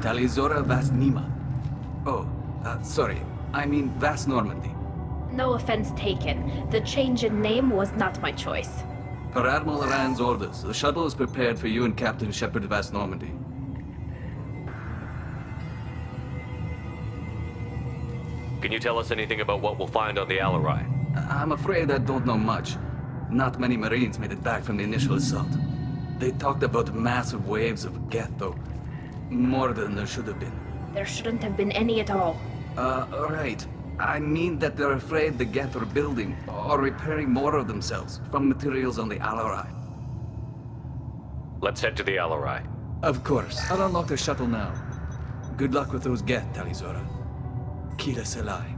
Tali Vas Nima. Oh, sorry. I mean Vas Normandy. No offense taken. The change in name was not my choice. Per Admiral Rand's orders, the shuttle is prepared for you and Captain Shepard Vas Normandy. Can you tell us anything about what we'll find on the Alarai? I'm afraid I don't know much. Not many Marines made it back from the initial assault. They talked about massive waves of Geth, though. More than there should have been. There shouldn't have been any at all. Right. I mean that they're afraid the Geth are building or repairing more of themselves from materials on the Alarai. Let's head to the Alarai. Of course. I'll unlock the shuttle now. Good luck with those Geth, Talizora. Kila Selai.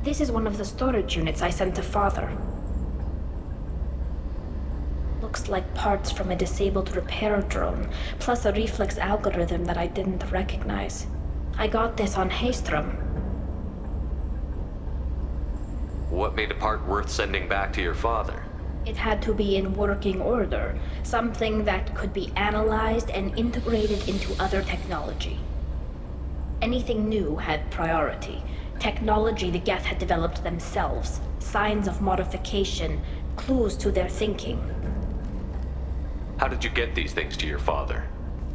This is one of the storage units I sent to Father. Looks like parts from a disabled repair drone, plus a reflex algorithm that I didn't recognize. I got this on Haystrom. What made a part worth sending back to your father? It had to be in working order, something that could be analyzed and integrated into other technology. Anything new had priority. Technology the Geth had developed themselves, signs of modification, clues to their thinking. How did you get these things to your father?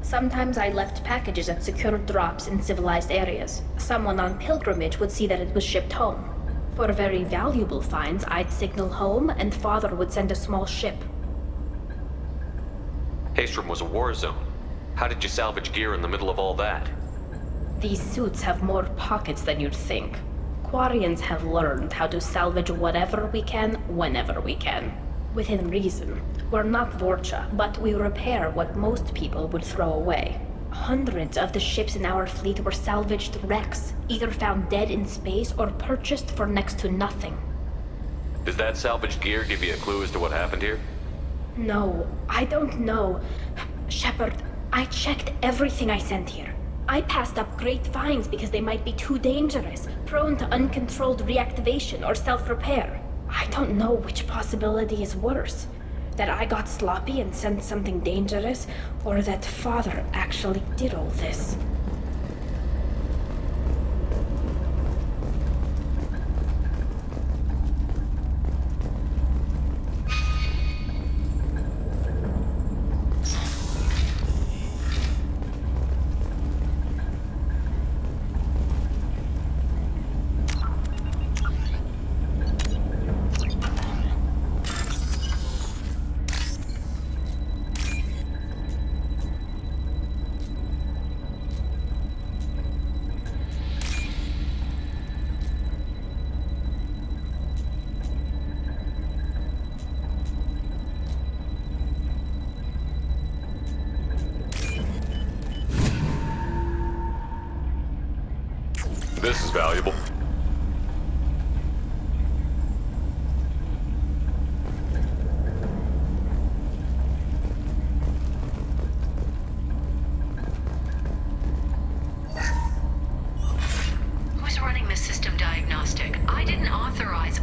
Sometimes I left packages at secure drops in civilized areas. Someone on pilgrimage would see that it was shipped home. For very valuable finds, I'd signal home, and Father would send a small ship. Haystrom was a war zone. How did you salvage gear in the middle of all that? These suits have more pockets than you'd think. Quarians have learned how to salvage whatever we can, whenever we can. Within reason. We're not Vorcha, but we repair what most people would throw away. Hundreds of the ships in our fleet were salvaged wrecks, either found dead in space or purchased for next to nothing. Does that salvaged gear give you a clue as to what happened here? No, I don't know. Shepard, I checked everything I sent here. I passed up great finds because they might be too dangerous, prone to uncontrolled reactivation or self-repair. I don't know which possibility is worse. That I got sloppy and sent something dangerous, or that Father actually did all this. This is valuable. Who's running the system diagnostic? I didn't authorize...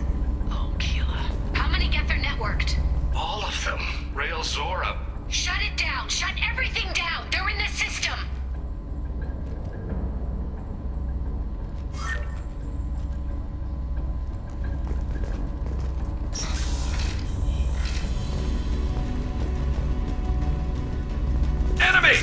Oh, Keela. How many Geth are networked? All of them. Rail Zora. Shut it down! Shut everything down! They're in the system! Enemy!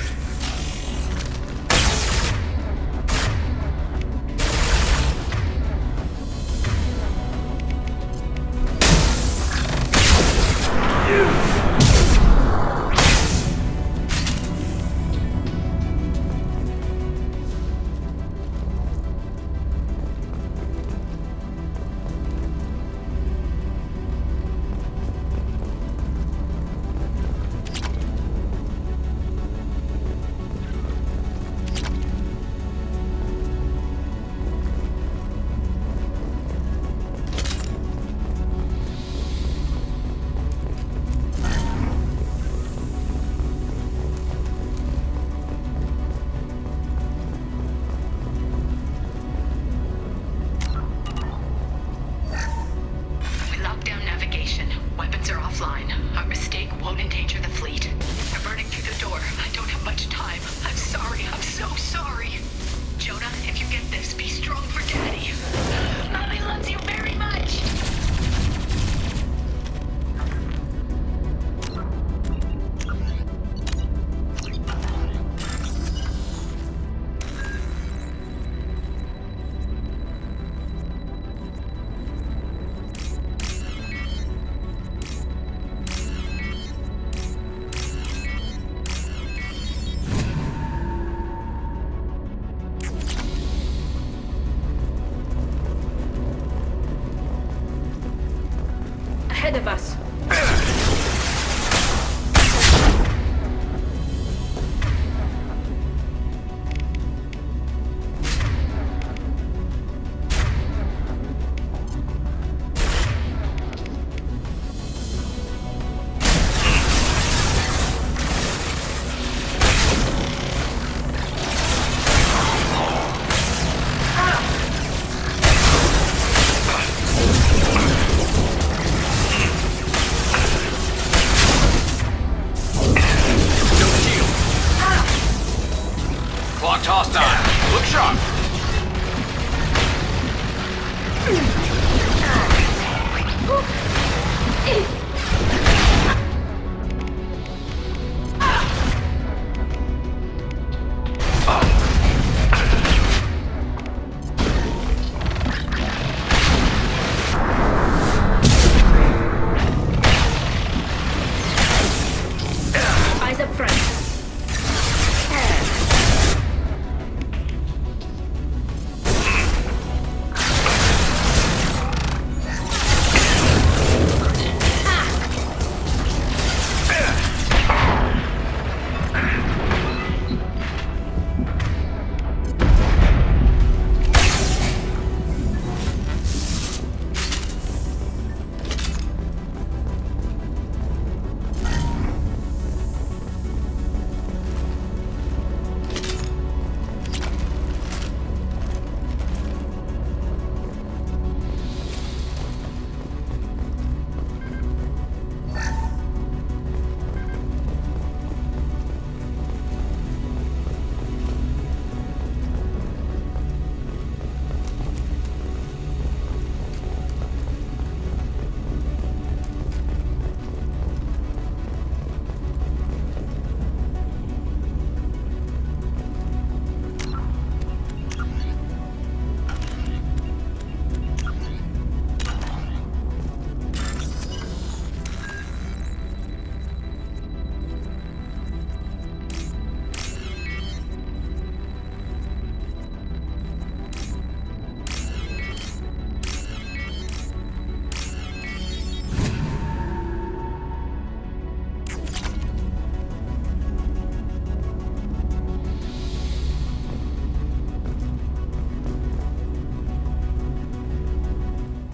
We locked down navigation. Weapons are offline. Our mistake won't endanger the fleet. They're burning through the door. I don't have much time. I'm sorry. I'm so sorry. Jonah, if you get this, be strong for Daddy. Mommy loves you very much. Ahead of us. shot! Eyes up front.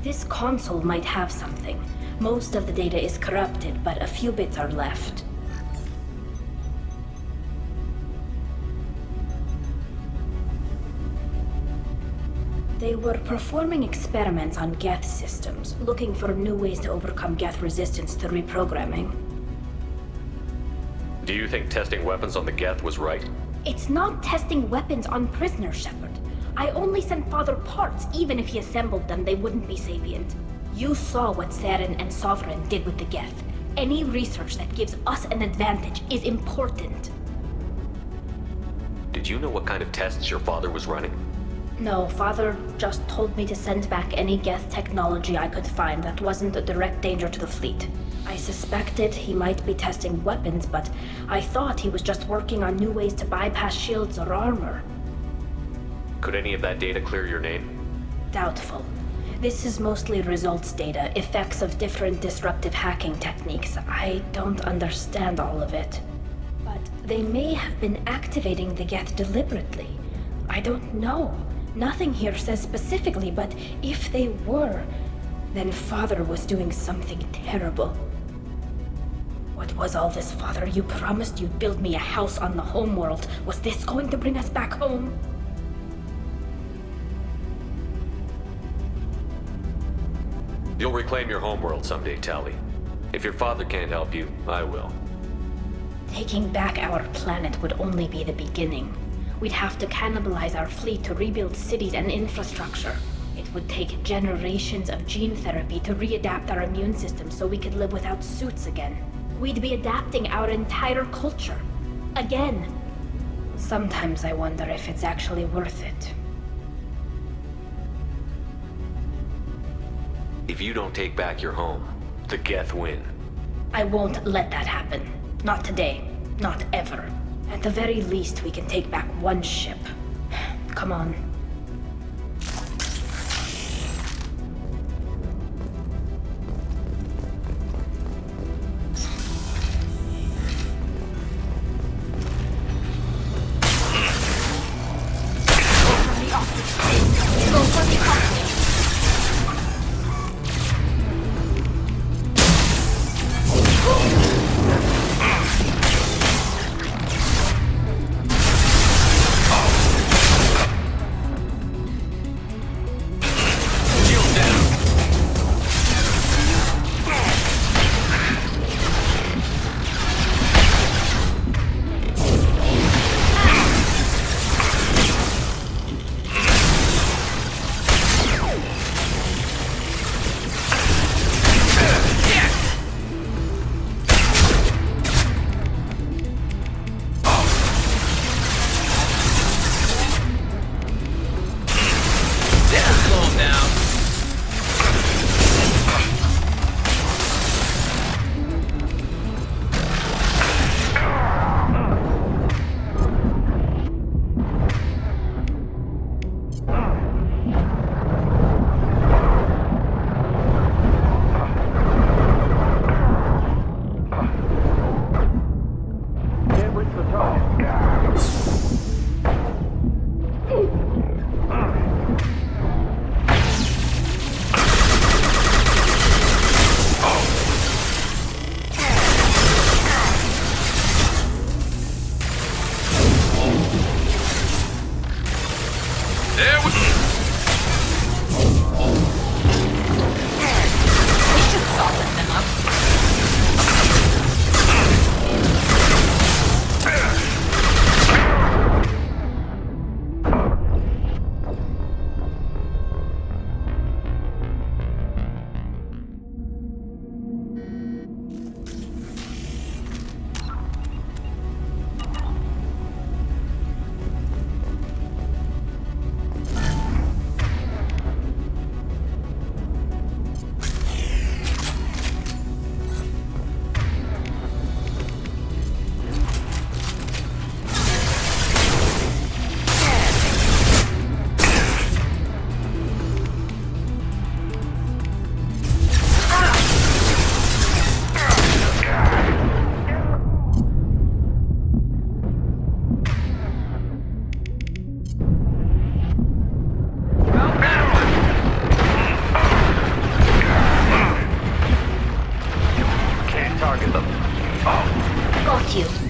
This console might have something. Most of the data is corrupted, but a few bits are left. They were performing experiments on Geth systems, looking for new ways to overcome Geth resistance to reprogramming. Do you think testing weapons on the Geth was right? It's not testing weapons on prisoners, Shepard. I only sent Father parts. Even if he assembled them, they wouldn't be sapient. You saw what Saren and Sovereign did with the Geth. Any research that gives us an advantage is important. Did you know what kind of tests your father was running? No, Father just told me to send back any Geth technology I could find that wasn't a direct danger to the fleet. I suspected he might be testing weapons, but I thought he was just working on new ways to bypass shields or armor. Could any of that data clear your name? Doubtful. This is mostly results data, effects of different disruptive hacking techniques. I don't understand all of it. But they may have been activating the Geth deliberately. I don't know. Nothing here says specifically, but if they were, then Father was doing something terrible. What was all this, Father? You promised you'd build me a house on the homeworld. Was this going to bring us back home? You'll reclaim your homeworld someday, Tali. If your father can't help you, I will. Taking back our planet would only be the beginning. We'd have to cannibalize our fleet to rebuild cities and infrastructure. It would take generations of gene therapy to readapt our immune system so we could live without suits again. We'd be adapting our entire culture. Again. Sometimes I wonder if it's actually worth it. If you don't take back your home, the Geth win. I won't let that happen. Not today. Not ever. At the very least, we can take back one ship. Come on. Got you.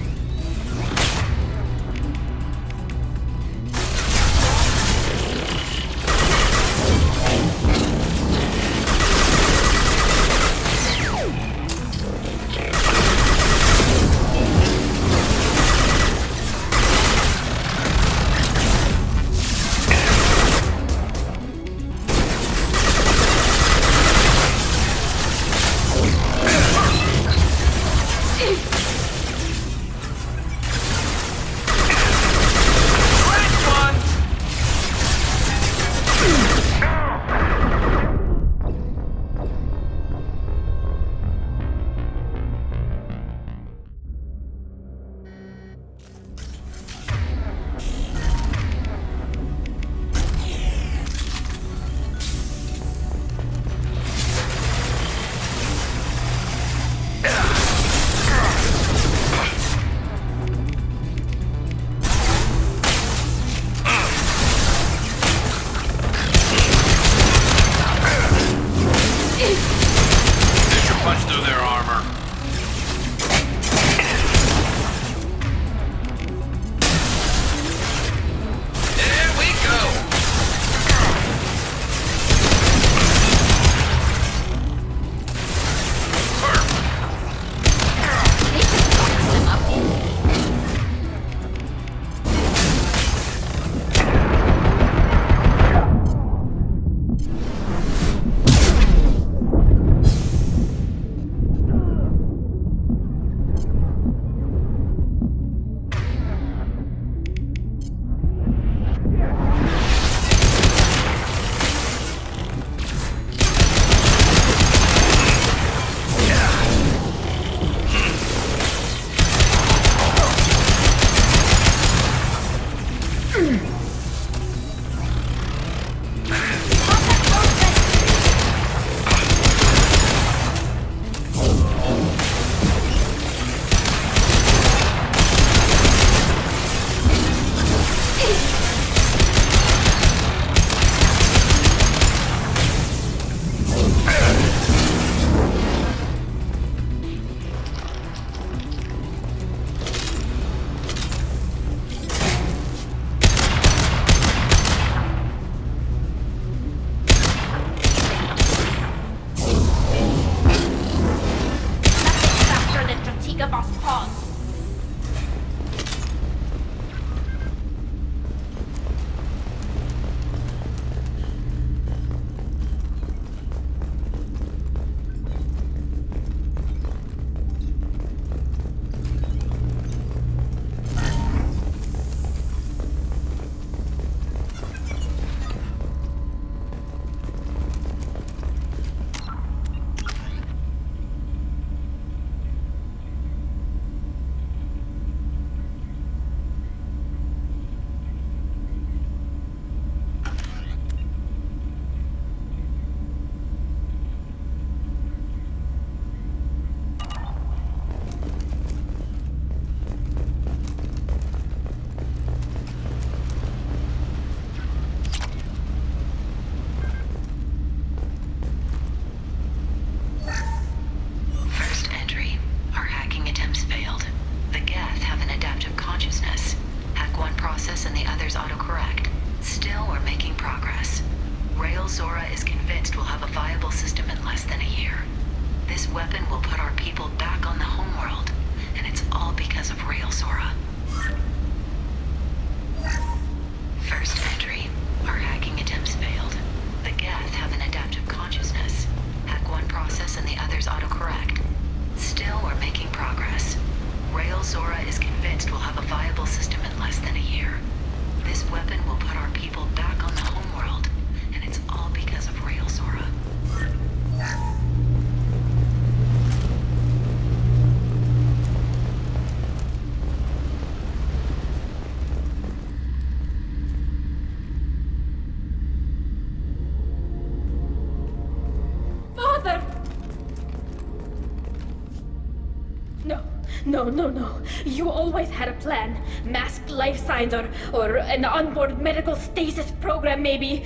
No. You always had a plan. Masked life signs or an onboard medical stasis program, maybe.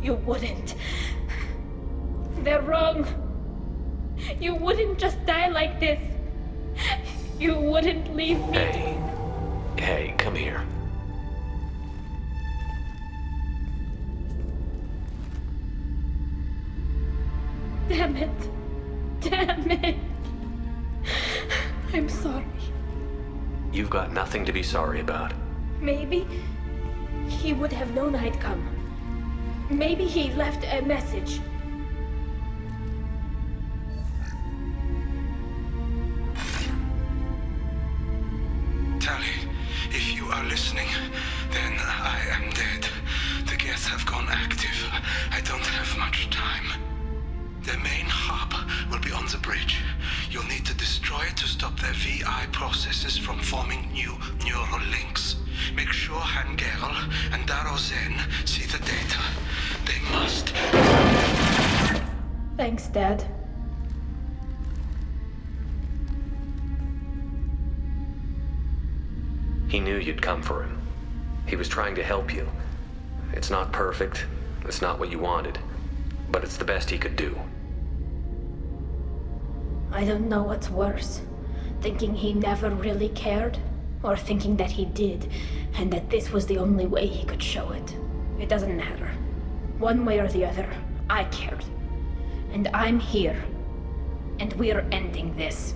You wouldn't. They're wrong. You wouldn't just die like this. You wouldn't leave me. Hey, come here. Damn it. Damn it. I'm sorry. You've got nothing to be sorry about. Maybe he would have known I'd come. Maybe he left a message. Tali, if you are listening, then I am dead. The gas have gone active. I don't have much time. The main hub will be on the bridge. You'll need to destroy it to stop their VI processes from forming new neural links. Make sure Hangerl and Darozen see the data. They must. Thanks, Dad. He knew you'd come for him. He was trying to help you. It's not perfect. It's not what you wanted. But it's the best he could do. I don't know what's worse. Thinking he never really cared, or thinking that he did, and that this was the only way he could show it. It doesn't matter. One way or the other, I cared. And I'm here. And we're ending this.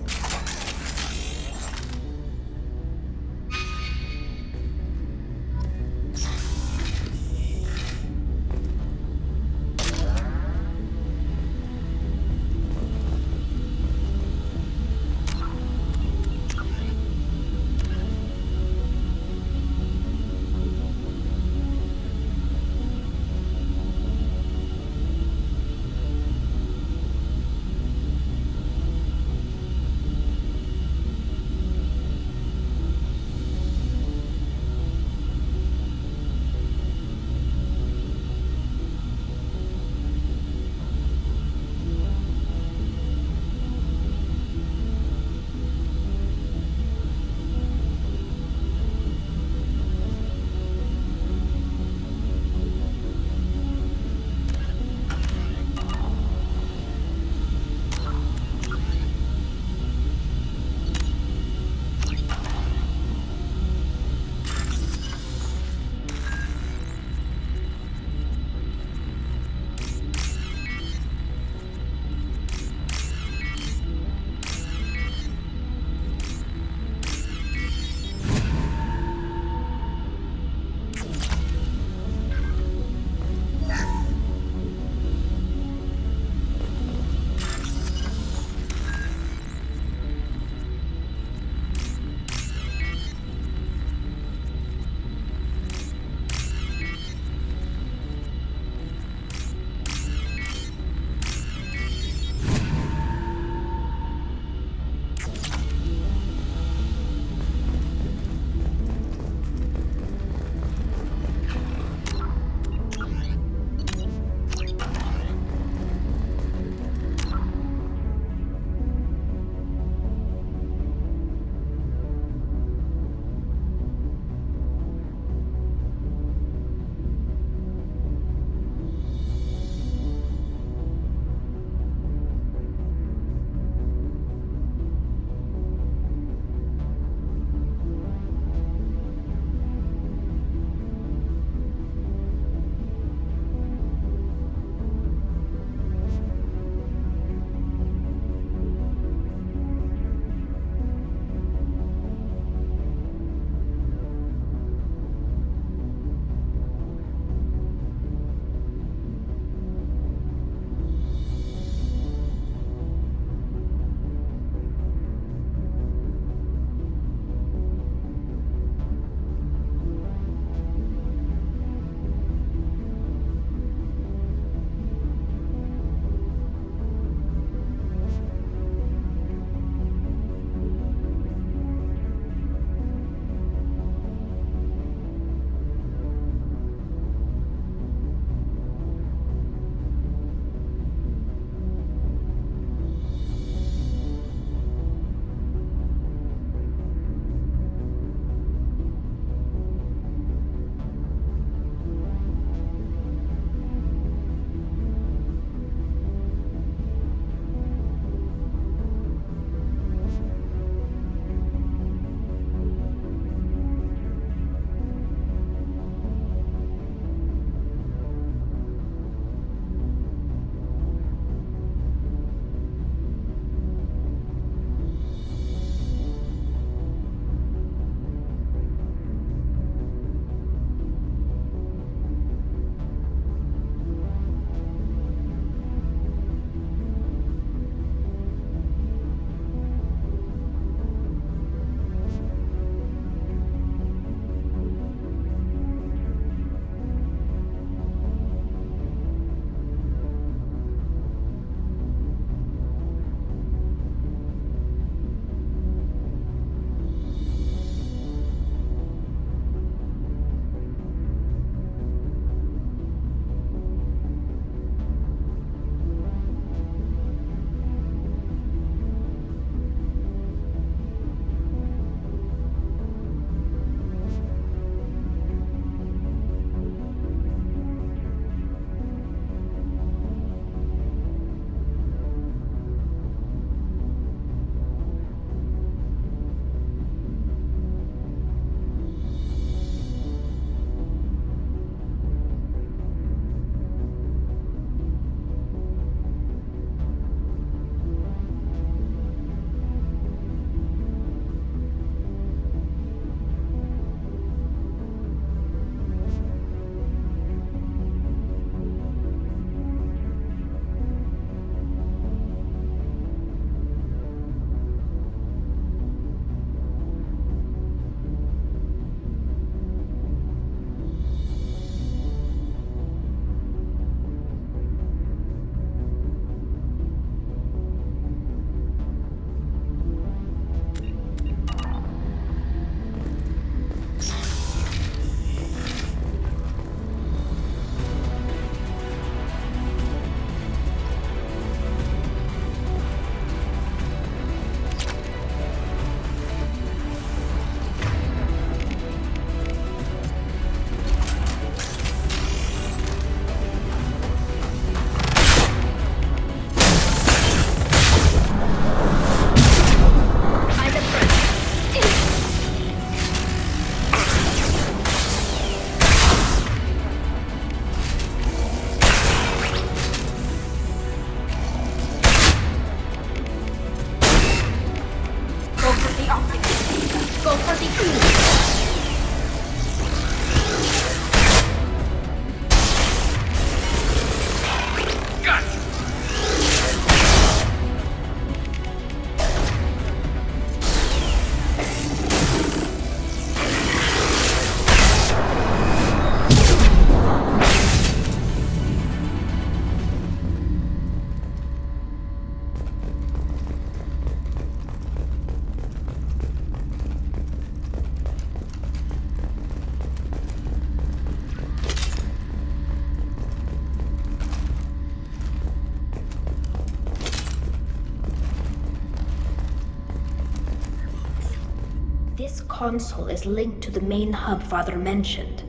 This console is linked to the main hub Father mentioned.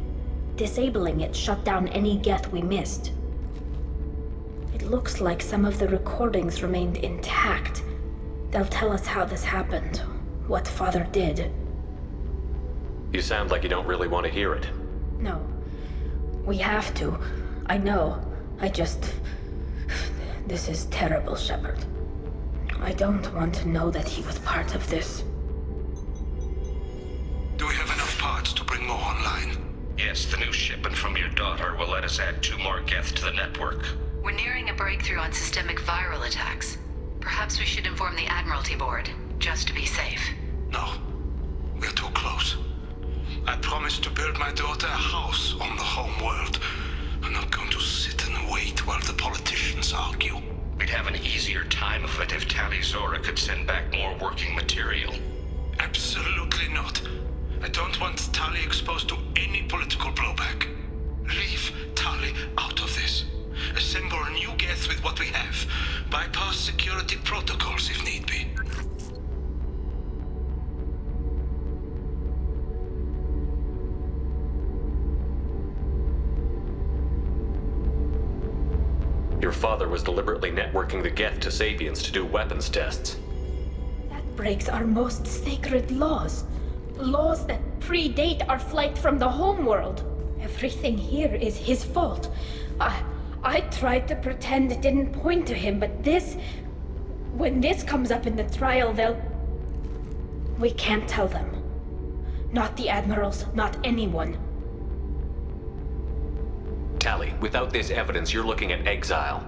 Disabling it shut down any Geth we missed. It looks like some of the recordings remained intact. They'll tell us how this happened, what Father did. You sound like you don't really want to hear it. No. We have to. I know. This is terrible, Shepard. I don't want to know that he was part of this. Do we have enough parts to bring more online? Yes, the new shipment from your daughter will let us add 2 more Geth to the network. We're nearing a breakthrough on systemic viral attacks. Perhaps we should inform the Admiralty Board, just to be safe. No. We're too close. I promised to build my daughter a house on the home world. I'm not going to sit and wait while the politicians argue. We'd have an easier time of it if Tali Zora could send back more working material. Absolutely not. I don't want Tali exposed to any political blowback. Leave Tali out of this. Assemble new Geth with what we have. Bypass security protocols if need be. Your father was deliberately networking the Geth to Sapiens to do weapons tests. That breaks our most sacred laws. Laws that predate our flight from the homeworld. Everything here is his fault. I tried to pretend it didn't point to him, but when this comes up in the trial, we can't tell them. Not the admirals, not anyone. Tali, without this evidence, you're looking at exile.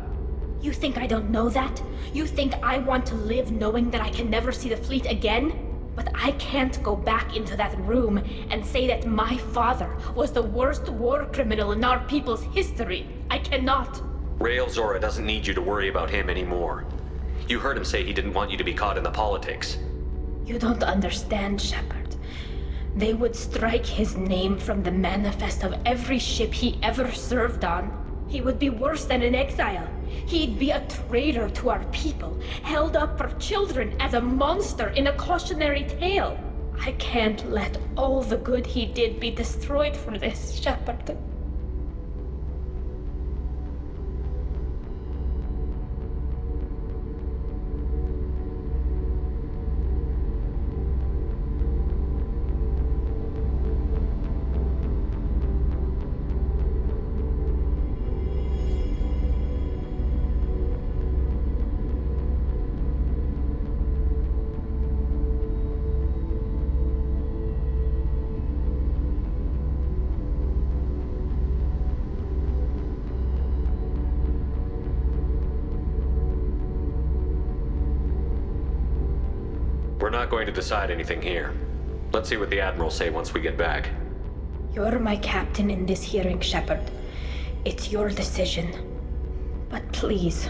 You think I don't know that? You think I want to live knowing that I can never see the fleet again? But I can't go back into that room and say that my father was the worst war criminal in our people's history. I cannot. Rael Zora doesn't need you to worry about him anymore. You heard him say he didn't want you to be caught in the politics. You don't understand, Shepard. They would strike his name from the manifest of every ship he ever served on. He would be worse than an exile. He'd be a traitor to our people, held up for children as a monster in a cautionary tale. I can't let all the good he did be destroyed for this, Shepard. We're not going to decide anything here. Let's see what the Admirals say once we get back. You're my captain in this hearing, Shepard. It's your decision. But please,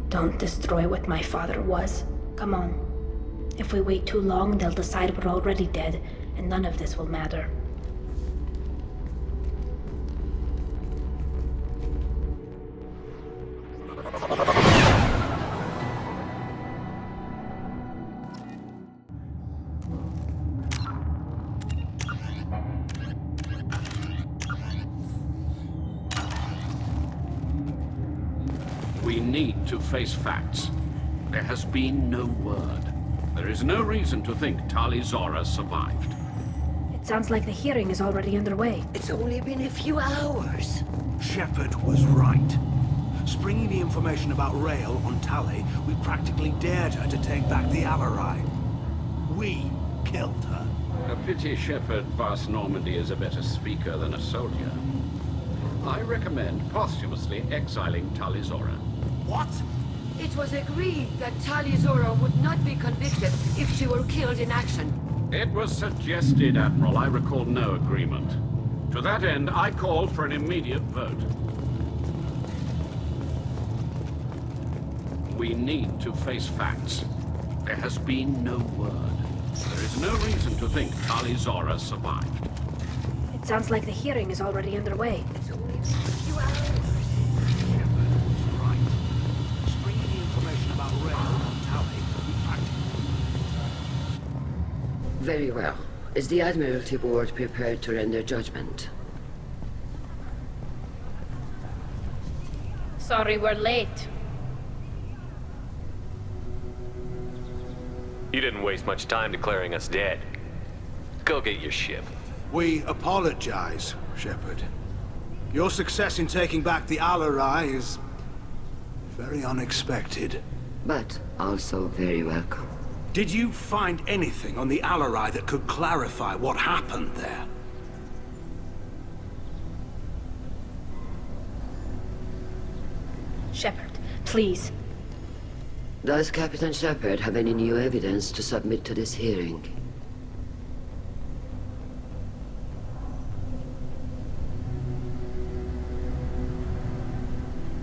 don't destroy what my father was. Come on. If we wait too long, they'll decide we're already dead, and none of this will matter. We need to face facts. There has been no word. There is no reason to think Tali Zora survived. It sounds like the hearing is already underway. It's only been a few hours. Shepard was right. Springing the information about Rael on Tali, we practically dared her to take back the Alarai. We killed her. A pity Shepard Vast Normandy is a better speaker than a soldier. I recommend posthumously exiling Tali Zora. What? It was agreed that Tali Zora would not be convicted if she were killed in action. It was suggested, Admiral. I recall no agreement. To that end, I call for an immediate vote. We need to face facts. There has been no word. There is no reason to think Tali Zora survived. It sounds like the hearing is already underway. It's only a few hours. Right. Spring the information about Ray and Tali. In fact, Very well. Is the Admiralty Board prepared to render judgment? Sorry we're late. You didn't waste much time declaring us dead. Go get your ship. we apologize, Shepard. Your success in taking back the Alarai is very unexpected. But also very welcome. Did you find anything on the Alarai that could clarify what happened there? Shepard, please. Does Captain Shepard have any new evidence to submit to this hearing?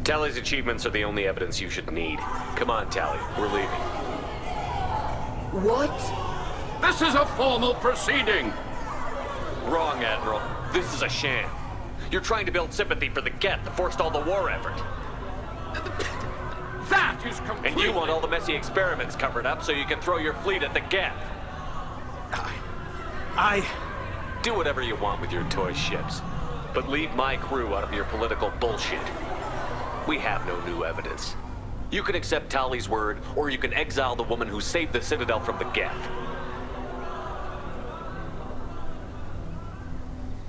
Tali's achievements are the only evidence you should need. Come on, Tali. We're leaving. What? This is a formal proceeding! Wrong, Admiral. This is a sham. You're trying to build sympathy for the Geth that forced all the war effort. That is complete. And you want all the messy experiments covered up so you can throw your fleet at the Geth. I... Do whatever you want with your toy ships. But leave my crew out of your political bullshit. We have no new evidence. You can accept Tali's word, or you can exile the woman who saved the Citadel from the Geth.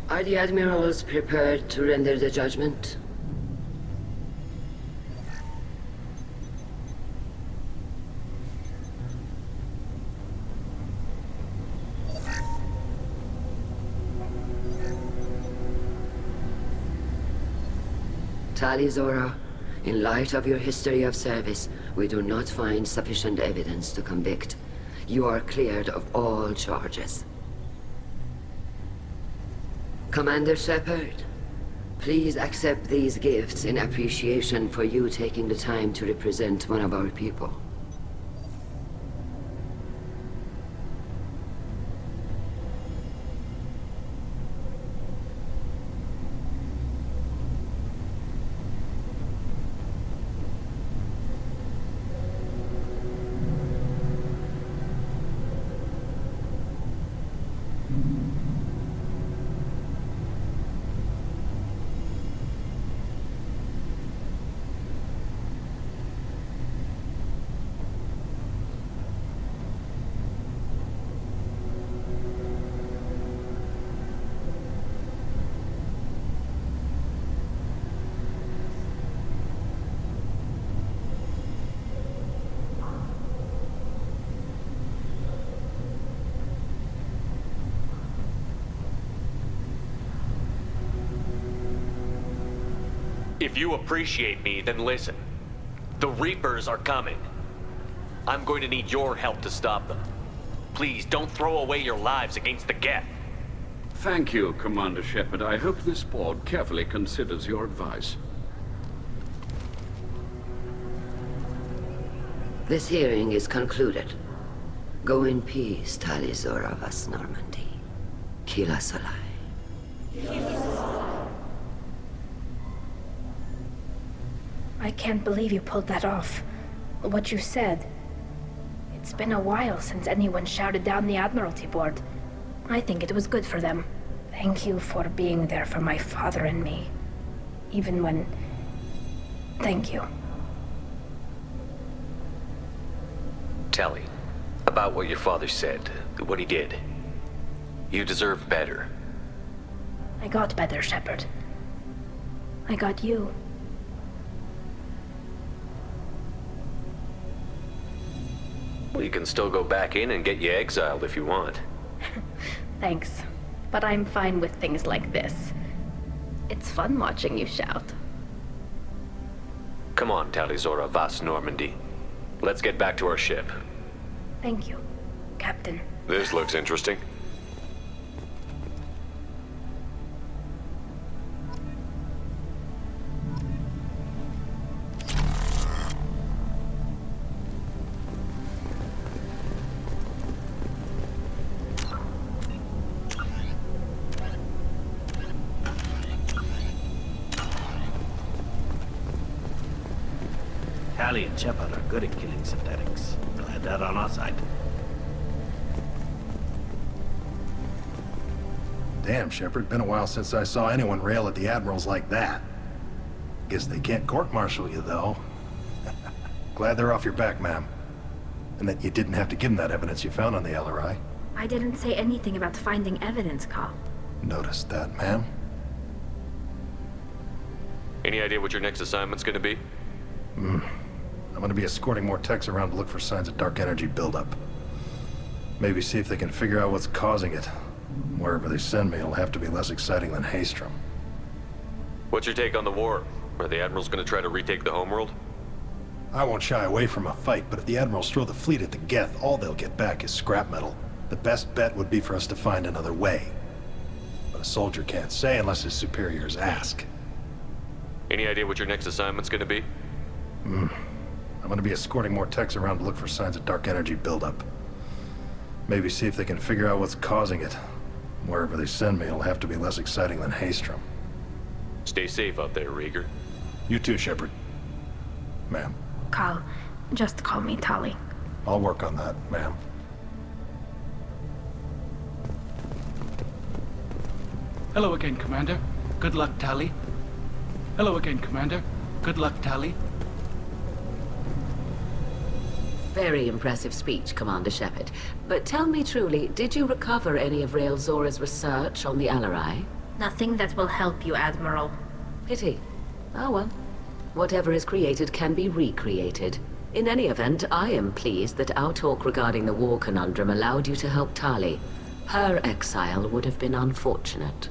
Are the admirals prepared to render the judgment? Tali Zora, in light of your history of service, we do not find sufficient evidence to convict. You are cleared of all charges. Commander Shepard, please accept these gifts in appreciation for you taking the time to represent one of our people. If you appreciate me, then listen. The Reapers are coming. I'm going to need your help to stop them. Please, don't throw away your lives against the Geth. Thank you, Commander Shepard. I hope this board carefully considers your advice. This hearing is concluded. Go in peace, Tali Zora Vas Normandy. Kila Salai. I can't believe you pulled that off. What you said. It's been a while since anyone shouted down the Admiralty Board. I think it was good for them. Thank you for being there for my father and me. Even when... Thank you. Tali, about what your father said, what he did. You deserve better. I got better, Shepard. I got you. We can still go back in and get you exiled if you want. Thanks, but I'm fine with things like this. It's fun watching you shout. Come on, Tali Zora Vas Normandy. Let's get back to our ship. Thank you, Captain. This looks interesting. Tali and Shepard are good at killing synthetics. Glad they're on our side. Damn, Shepard. Been a while since I saw anyone rail at the admirals like that. Guess they can't court-martial you, though. Glad they're off your back, ma'am. And that you didn't have to give them that evidence you found on the LRI. I didn't say anything about finding evidence, Carl. Noticed that, ma'am. Any idea what your next assignment's gonna be? I'm gonna be escorting more techs around to look for signs of dark energy buildup. Maybe see if they can figure out what's causing it. Wherever they send me, it'll have to be less exciting than Haystrom. What's your take on the war? Are the admirals gonna try to retake the homeworld? I won't shy away from a fight, but if the admirals throw the fleet at the Geth, all they'll get back is scrap metal. The best bet would be for us to find another way. But a soldier can't say unless his superiors ask. Any idea what your next assignment's gonna be? I'm gonna be escorting more techs around to look for signs of dark energy buildup. Maybe see if they can figure out what's causing it. Wherever they send me, it'll have to be less exciting than Haystrom. Stay safe out there, Rieger. You too, Shepard. Ma'am. Carl, just call me Tali. I'll work on that, ma'am. Hello again, Commander. Good luck, Tali. Hello again, Commander. Good luck, Tali. Very impressive speech, Commander Shepard. But tell me truly, did you recover any of Rael Zora's research on the Alarai? Nothing that will help you, Admiral. Pity. Oh well. Whatever is created can be recreated. In any event, I am pleased that our talk regarding the war conundrum allowed you to help Tali. Her exile would have been unfortunate.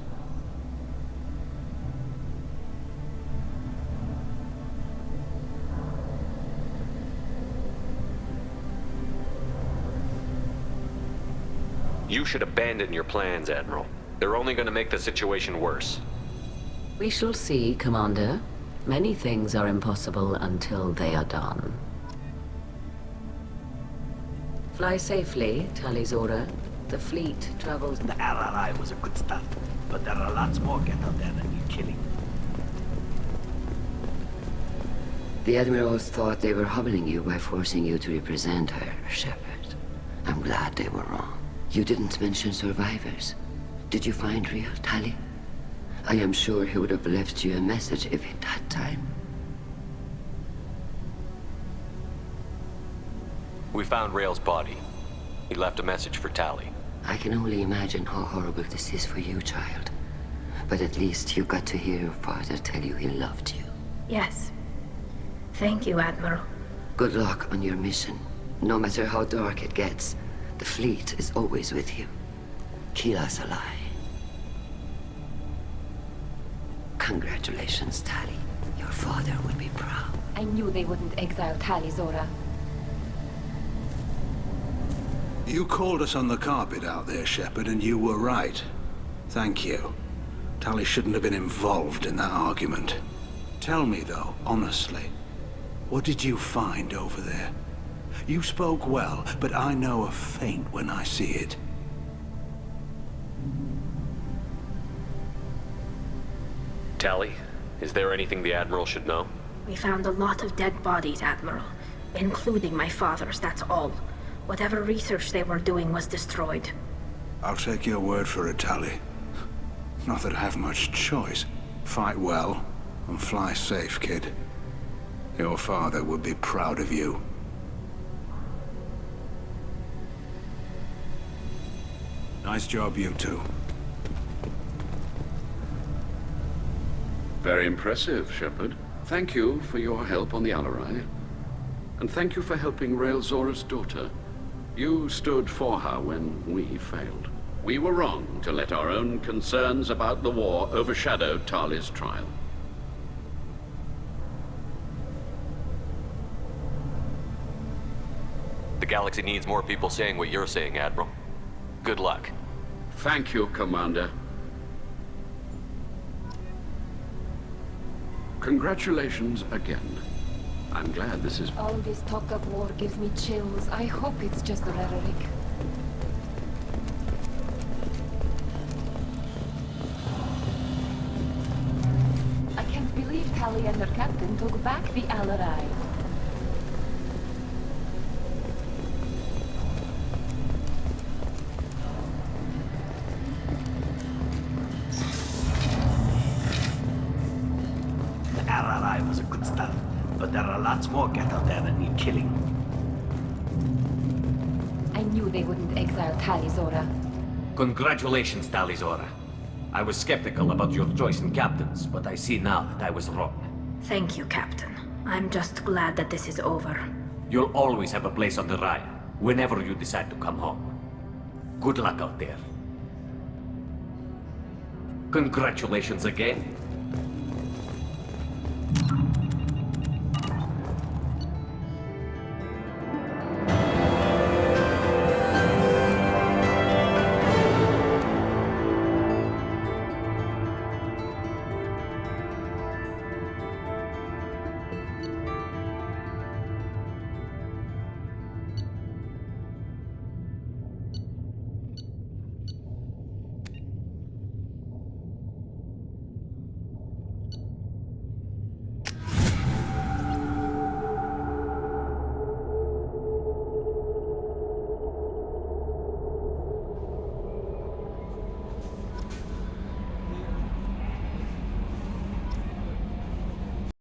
You should abandon your plans, Admiral. They're only gonna make the situation worse. We shall see, Commander. Many things are impossible until they are done. Fly safely, Tali Zora. The fleet travels... The LRI was a good start, but there are lots more Geth out there that need killing. The admirals thought they were humbling you by forcing you to represent her, Shepard. I'm glad they were wrong. You didn't mention survivors. Did you find real Tali? I am sure he would have left you a message if he'd had time. We found Rael's body. He left a message for Tali. I can only imagine how horrible this is for you, child. But at least you got to hear your father tell you he loved you. Yes. Thank you, Admiral. Good luck on your mission. No matter how dark it gets, the fleet is always with you. Kila Salai. Congratulations, Tali. Your father would be proud. I knew they wouldn't exile Tali, Zora. You called us on the carpet out there, Shepard, and you were right. Thank you. Tali shouldn't have been involved in that argument. Tell me, though, honestly, what did you find over there? You spoke well, but I know a feint when I see it. Tali, is there anything the Admiral should know? We found a lot of dead bodies, Admiral. Including my father's, that's all. Whatever research they were doing was destroyed. I'll take your word for it, Tali. Not that I have much choice. Fight well, and fly safe, kid. Your father would be proud of you. Nice job, you two. Very impressive, Shepard. Thank you for your help on the Alarai. And thank you for helping Rael Zora's daughter. You stood for her when we failed. We were wrong to let our own concerns about the war overshadow Tali's trial. The galaxy needs more people saying what you're saying, Admiral. Good luck. Thank you, Commander. Congratulations again. I'm glad this is... All this talk of war gives me chills. I hope it's just rhetoric. I can't believe Tali and her captain took back the Alarai. The RRI was a good start, but there are lots more get out there that need killing. I knew they wouldn't exile Tali, Zora. Congratulations, Tali Zora. I was skeptical about your choice in captains, but I see now that I was wrong. Thank you, Captain. I'm just glad that this is over. You'll always have a place on the Raya, whenever you decide to come home. Good luck out there. Congratulations again.